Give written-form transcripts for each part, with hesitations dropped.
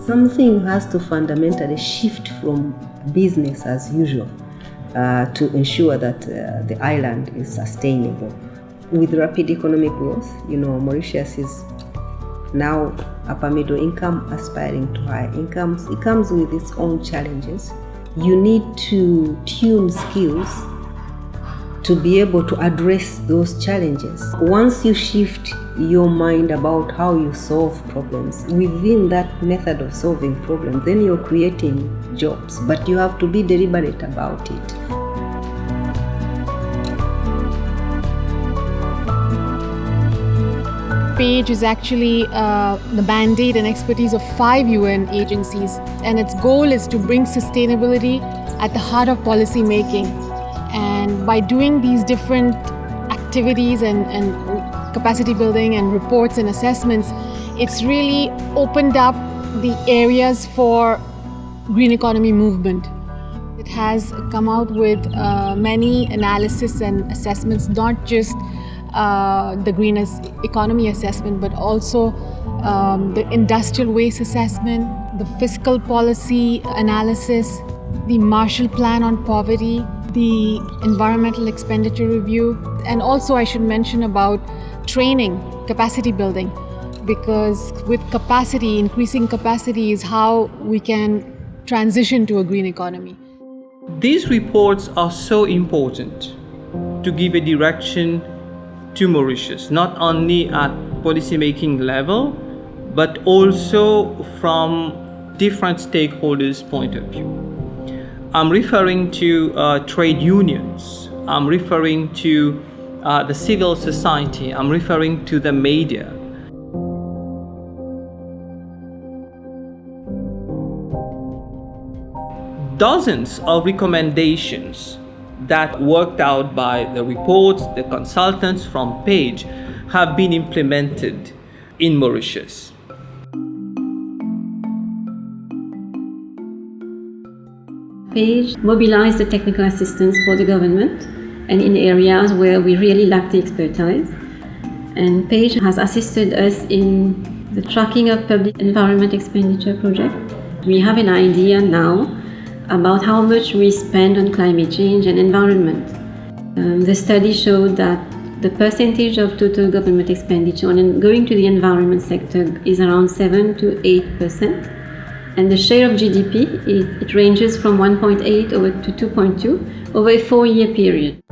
something has to fundamentally shift from business as usual to ensure that the island is sustainable. With rapid economic growth, Mauritius is now upper middle income aspiring to higher incomes. It comes with its own challenges. You need to tune skills to be able to address those challenges. Once you shift your mind about how you solve problems within that method of solving problems, then you're creating jobs, but you have to be deliberate about it. PAGE is actually the mandate and expertise of 5 UN agencies, and its goal is to bring sustainability at the heart of policy making. And by doing these different activities and capacity building and reports and assessments, it's really opened up the areas for green economy movement. It has come out with many analysis and assessments, not just the green economy assessment, but also the industrial waste assessment, the fiscal policy analysis, the Marshall Plan on poverty, the environmental expenditure review, and also I should mention about training, capacity building, because with capacity, increasing capacity is how we can transition to a green economy. These reports are so important to give a direction to Mauritius, not only at policymaking level, but also from different stakeholders' point of view. I'm referring to trade unions, I'm referring to the civil society, I'm referring to the media. Dozens of recommendations that worked out by the reports, the consultants from PAGE have been implemented in Mauritius. PAGE mobilized the technical assistance for the government and in areas where we really lack the expertise. And PAGE has assisted us in the tracking of public environment expenditure project. We have an idea now about how much we spend on climate change and environment. The study showed that the percentage of total government expenditure on going to the environment sector is around 7 to 8%. And the share of GDP, it ranges from 1.8 over to 2.2 over a 4-year period.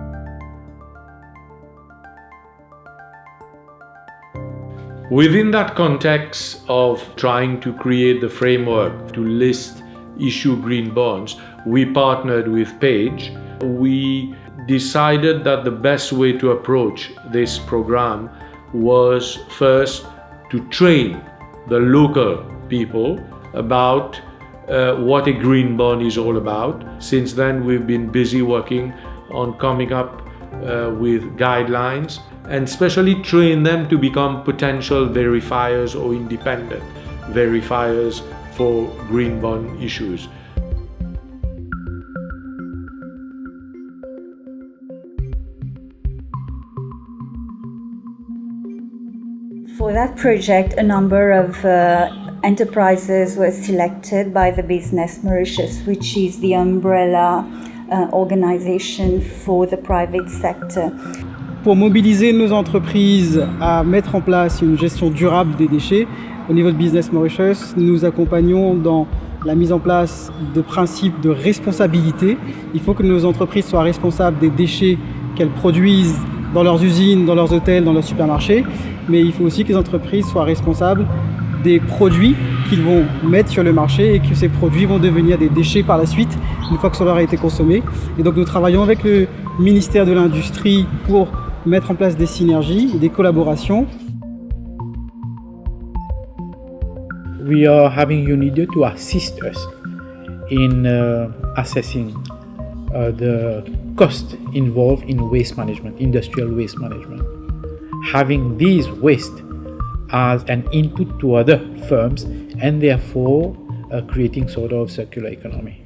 Within that context of trying to create the framework to list issue green bonds, we partnered with PAGE. We decided that the best way to approach this program was first to train the local people about what a green bond is all about. Since then, we've been busy working on coming up with guidelines and especially train them to become potential verifiers or independent verifiers for green bond issues. For that project, a number of enterprises were selected by the Business Mauritius, which is the umbrella organization for the private sector. Pour mobiliser nos entreprises à mettre en place une gestion durable des déchets, au niveau de Business Mauritius, nous accompagnons dans la mise en place de principes de responsabilité. Il faut que nos entreprises soient responsables des déchets qu'elles produisent dans leurs usines, dans leurs hôtels, dans leurs supermarchés, mais il faut aussi que les entreprises soient responsables des produits qu'ils vont mettre sur le marché et que ces produits vont devenir des déchets par la suite, une fois que cela aura été consommé. Et donc nous travaillons avec le ministère de l'Industrie pour mettre en place des synergies, des collaborations. We are having UNIDO to assist us in assessing the cost involved in waste management, industrial waste management. Having these waste as an input to other firms and therefore creating sort of circular economy.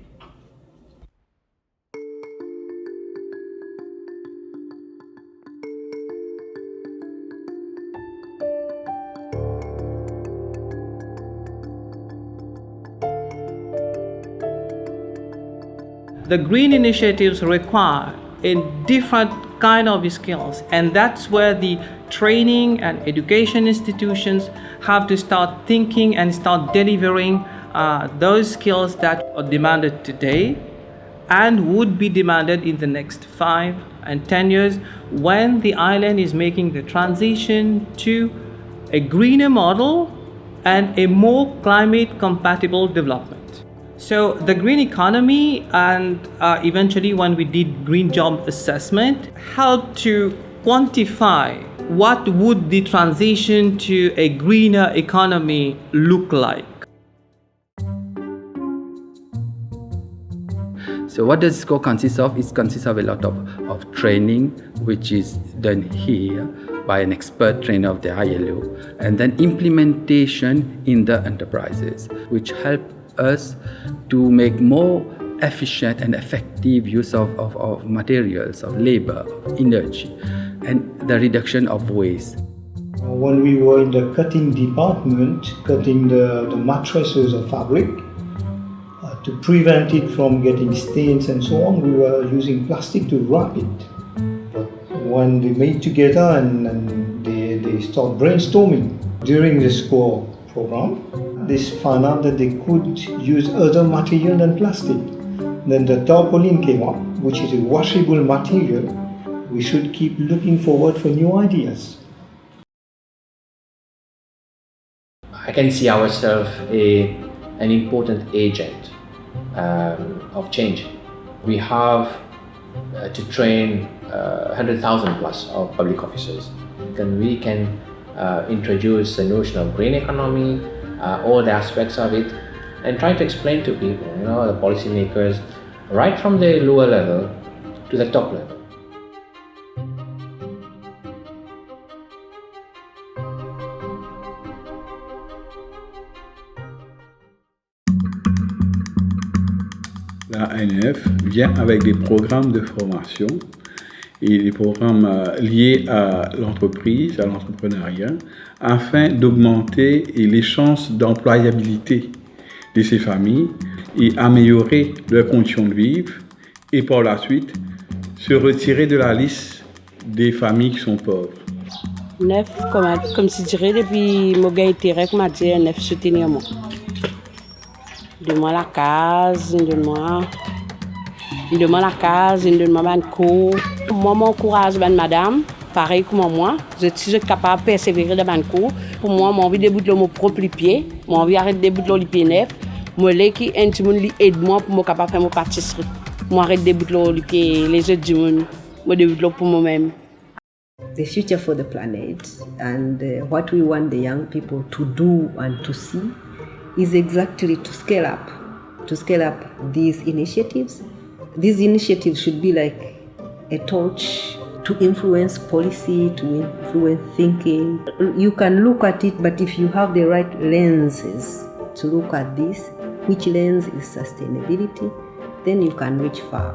The green initiatives require a different kind of skills, and that's where the training and education institutions have to start thinking and start delivering those skills that are demanded today and would be demanded in the next 5 and 10 years when the island is making the transition to a greener model and a more climate compatible development. So the green economy and eventually when we did green job assessment helped to quantify what would the transition to a greener economy look like. So what does SCORE consist of? It consists of a lot of training, which is done here by an expert trainer of the ILO, and then implementation in the enterprises, which help us to make more efficient and effective use of materials, of labor, of energy, and the reduction of waste. When we were in the cutting department, cutting the mattresses of fabric, to prevent it from getting stains and so on, we were using plastic to wrap it. But when they made together and they start brainstorming during the SCORE program, they found out that they could use other material than plastic. Then the tarpaulin came up, which is a washable material. We should keep looking forward for new ideas. I can see ourselves an important agent of change. We have to train 100,000 plus of public officers. Then we can introduce the notion of green economy, all the aspects of it, and try to explain to people, the policymakers, right from the lower level to the top level. La ANF vient avec des programmes de formation et des programmes liés à l'entreprise, à l'entrepreneuriat, afin d'augmenter les chances d'employabilité de ces familles et améliorer leurs conditions de vivre et par la suite se retirer de la liste des familles qui sont pauvres. Nef, comme si je dirais, depuis mon gars était rec, m'a dit Nef soutenir moi. Donne-moi la case, donne-moi la case, donne-moi ban cours. Moi, m'encourage madame, pareil comme moi. Je suis capable de persévérer dans ban cours. Pour moi, j'ai envie de débouter mon propre pied, j'ai envie d'arrêter de débouter le pied neuf. Moi, les qui aide moi pour me capable faire mon pâtisserie. Moi, arrête de débouter le pied, les autres du monde, moi débouter pour moi-même. The future for the planet and what we want the young people to do and to see is exactly to scale up these initiatives. These initiatives should be like a torch to influence policy, to influence thinking. You can look at it, but if you have the right lenses to look at this, which lens is sustainability, then you can reach far.